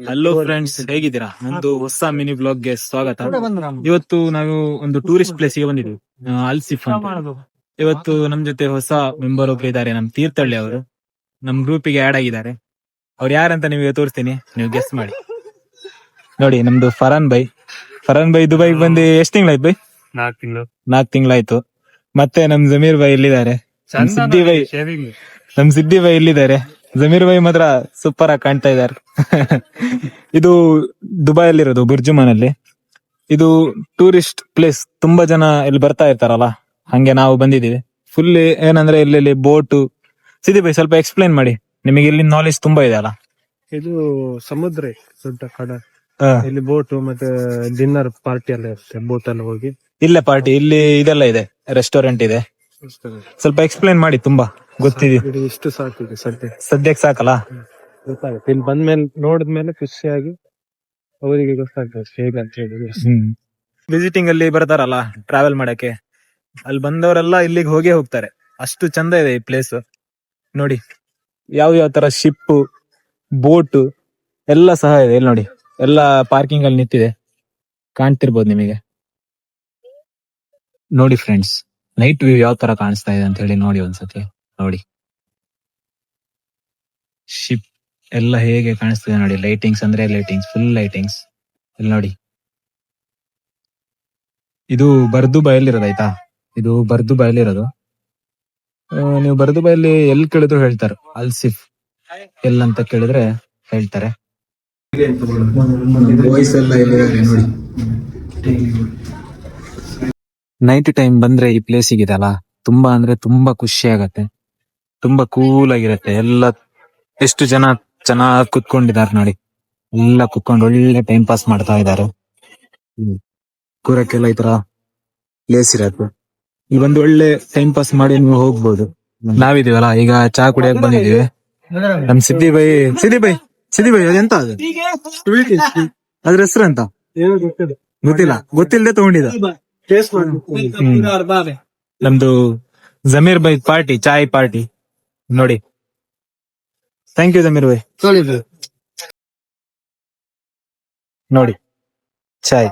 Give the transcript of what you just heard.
Hello friends, ಹೇಗಿದ್ದೀರಾ? ನಂದು ಹೊಸ ಮಿನಿ ಬ್ಲಾಗ್ ಗೆ ಸ್ವಾಗತ. ಇವತ್ತು ನಾವು ಒಂದು ಟೂರಿಸ್ಟ್ ಪ್ಲೇಸ್ ಗೆ ಬಂದಿದ್ವಿ, ಅಲ್ಸಿಫ್ ಅಂತ. ಇವತ್ತು ನಮ್ ಜೊತೆ ಹೊಸ ಮೆಂಬರ್ ಒಬ್ರು ಇದ್ದಾರೆ, ನಮ್ ತೀರ್ಥಹಳ್ಳಿ ಅವರು. ನಮ್ ಗ್ರೂಪಿಗೆ ಆಡ್ ಆಗಿದ್ದಾರೆ. ಅವ್ರು ಯಾರಂತ ನಿಮಗೆ ತೋರಿಸ್ತೀನಿ, ನೀವು ಗೆಸ್ ಮಾಡಿ. ನೋಡಿ, ನಮ್ದು ಫರಾನ್ ಬೈ ದುಬೈಗೆ ಬಂದು ಎಷ್ಟ್ ತಿಂಗಳಾಯ್ತು ಬೈ? 4 ತಿಂಗಳಾಯ್ತು. ಮತ್ತೆ ನಮ್ ಜಮೀರ್ ಬೈ ಇಲ್ಲಿದ್ದಾರೆ, ನಮ್ ಸಿದ್ದಿ ಬೈ ಇಲ್ಲಿದ್ದಾರೆ. ಜಮೀರ್ ಬೈ ಮಾತ್ರ ಸೂಪರ್ ಆಗಿ ಕಾಣ್ತಾ ಇದ್ದಾರೆ. ಇದು ದುಬೈಯಲ್ಲಿರೋದು, ಬುರ್ಜುಮಾನಲ್ಲಿ. ಇದು ಟೂರಿಸ್ಟ್ ಪ್ಲೇಸ್, ತುಂಬಾ ಜನ ಇಲ್ಲಿ ಬರ್ತಾ ಇರ್ತಾರಲ್ಲ, ಹಂಗೆ ನಾವು ಬಂದಿದೀವಿ. ಫುಲ್ ಏನಂದ್ರೆ ಇಲ್ಲಿ ಬೋಟ್. ಸಿದ್ದಿ ಬೈ ಸ್ವಲ್ಪ ಎಕ್ಸ್ಪ್ಲೈನ್ ಮಾಡಿ, ನಿಮಗೆ ಇಲ್ಲಿ ನಾಲೆಜ್ ತುಂಬಾ ಇದೆ ಅಲ್ಲ. ಇದು ಸಮುದ್ರ, ದೊಡ್ಡ ಕಡ. ಇಲ್ಲಿ ಬೋಟ್ ಮತ್ತೆ ಡಿನ್ನರ್ ಪಾರ್ಟಿ ಎಲ್ಲ ಇರುತ್ತೆ ಬೋಟ್ ಅಲ್ಲಿ ಹೋಗಿ. ಇಲ್ಲೇ ಪಾರ್ಟಿ, ಇಲ್ಲಿ ಇದೆಲ್ಲ ಇದೆ, ರೆಸ್ಟೋರೆಂಟ್ ಇದೆ. ಸ್ವಲ್ಪ ಎಕ್ಸ್ಪ್ಲೈನ್ ಮಾಡಿ, ತುಂಬಾ ಗೊತ್ತಿದೆ. ಇಷ್ಟು ಸಾಕಿದೆ ಸದ್ಯಕ್ಕೆ ಸಾಕಲ್ಲ. ಗೊತ್ತಾಗುತ್ತೆ, ಇಲ್ಲಿ ಬಂದ್ಮೇಲೆ ನೋಡಿದ್ಮೇಲೆ ಖುಷಿಯಾಗಿ ಅವರಿಗೆ ಗೊತ್ತಾಗ್ತದೆ ಹೇಗಂತ ಹೇಳಿ. ವಿಸಿಟಿಂಗ್ ಅಲ್ಲಿ ಬರ್ತಾರಲ್ಲ, ಟ್ರಾವೆಲ್ ಮಾಡಕ್ಕೆ, ಅಲ್ಲಿ ಬಂದವರೆಲ್ಲ ಇಲ್ಲಿಗೆ ಹೋಗೇ ಹೋಗ್ತಾರೆ. ಅಷ್ಟು ಚಂದ ಇದೆ ಈ ಪ್ಲೇಸ್. ನೋಡಿ, ಯಾವ ತರ ಶಿಪ್, ಬೋಟ್ ಎಲ್ಲ ಸಹ ಇದೆ ಇಲ್ಲಿ. ನೋಡಿ, ಎಲ್ಲ ಪಾರ್ಕಿಂಗ್ ಅಲ್ಲಿ ನಿಂತಿದೆ, ಕಾಣ್ತಿರ್ಬೋದು ನಿಮಗೆ. ನೋಡಿ ಫ್ರೆಂಡ್ಸ್, ನೈಟ್ ವ್ಯೂ ಯಾವ ತರ ಕಾಣಿಸ್ತಾ ಇದೆ ಅಂತ ಹೇಳಿ ನೋಡಿ ಒಂದ್ಸತಿ. ನೋಡಿ ಶಿಪ್ ಎಲ್ಲ ಹೇಗೆ ಕಾಣಿಸ್ತಿದೆ ನೋಡಿ. ಲೈಟಿಂಗ್ಸ್ ಅಂದ್ರೆ ಲೈಟಿಂಗ್ಸ್, ಫುಲ್ ಲೈಟಿಂಗ್ಸ್. ಇಲ್ಲಿ ನೋಡಿ, ಇದು ಬರ್ದುಬಾಯಲ್ಲಿರೋದು ಆಯ್ತಾ. ಇದು ಬರ್ದುಬಾಯಲ್ಲಿರೋದು. ನೀವು ಬರ್ದುಬಾಯಲ್ಲಿ ಎಲ್ಲಿ ಕೇಳಿದ್ರು ಹೇಳ್ತಾರೆ ಅಲ್ಸಿಫ್ ಎಲ್ಲಂತ ಕೇಳಿದ್ರೆ ಹೇಳ್ತಾರೆ. ನೈಟ್ ಟೈಮ್ ಬಂದ್ರೆ ಈ ಪ್ಲೇಸ್ ಇದೆಯಲ್ಲ, ತುಂಬಾ ಅಂದ್ರೆ ತುಂಬಾ ಖುಷಿ ಆಗತ್ತೆ. ತುಂಬಾ ಕೂಲ್ ಆಗಿರತ್ತೆ. ಎಲ್ಲ ಎಷ್ಟು ಜನ ಚೆನ್ನಾಗಿ ಕುತ್ಕೊಂಡಿದ್ದಾರೆ ನೋಡಿ. ಎಲ್ಲ ಕುತ್ಕೊಂಡು ಒಳ್ಳೆ ಟೈಮ್ ಪಾಸ್ ಮಾಡ್ತಾ ಇದ್ದಾರೆ. ಕೂರಕ್ಕೆಲ್ಲ ಈ ತರ ಪ್ಲೇಸ್ ಇರತ್ತೆ. ಇಲ್ಲಿ ಬಂದು ಒಳ್ಳೆ ಟೈಮ್ ಪಾಸ್ ಮಾಡಿ ನೀವು ಹೋಗ್ಬೋದು. ನಾವಿದೀವಲ್ಲ ಈಗ ಚಾ ಕುಡಿಯಕ್ ಬಂದಿದೀವಿ. ನಮ್ ಸಿದ್ದಿ ಬೈ ಅದೆಂತ ಅದು, ಅದ್ರ ಹೆಸರು ಅಂತ ಗೊತ್ತಿಲ್ಲದೆ ತಗೊಂಡಿದ. ನಮ್ದು ಜಮೀರ್ ಬೈ ಪಾರ್ಟಿ, ಚಾಯ್ ಪಾರ್ಟಿ ನೋಡಿ. Thank you Zameer bhai. ನೋಡಿ ಚಾಯ್.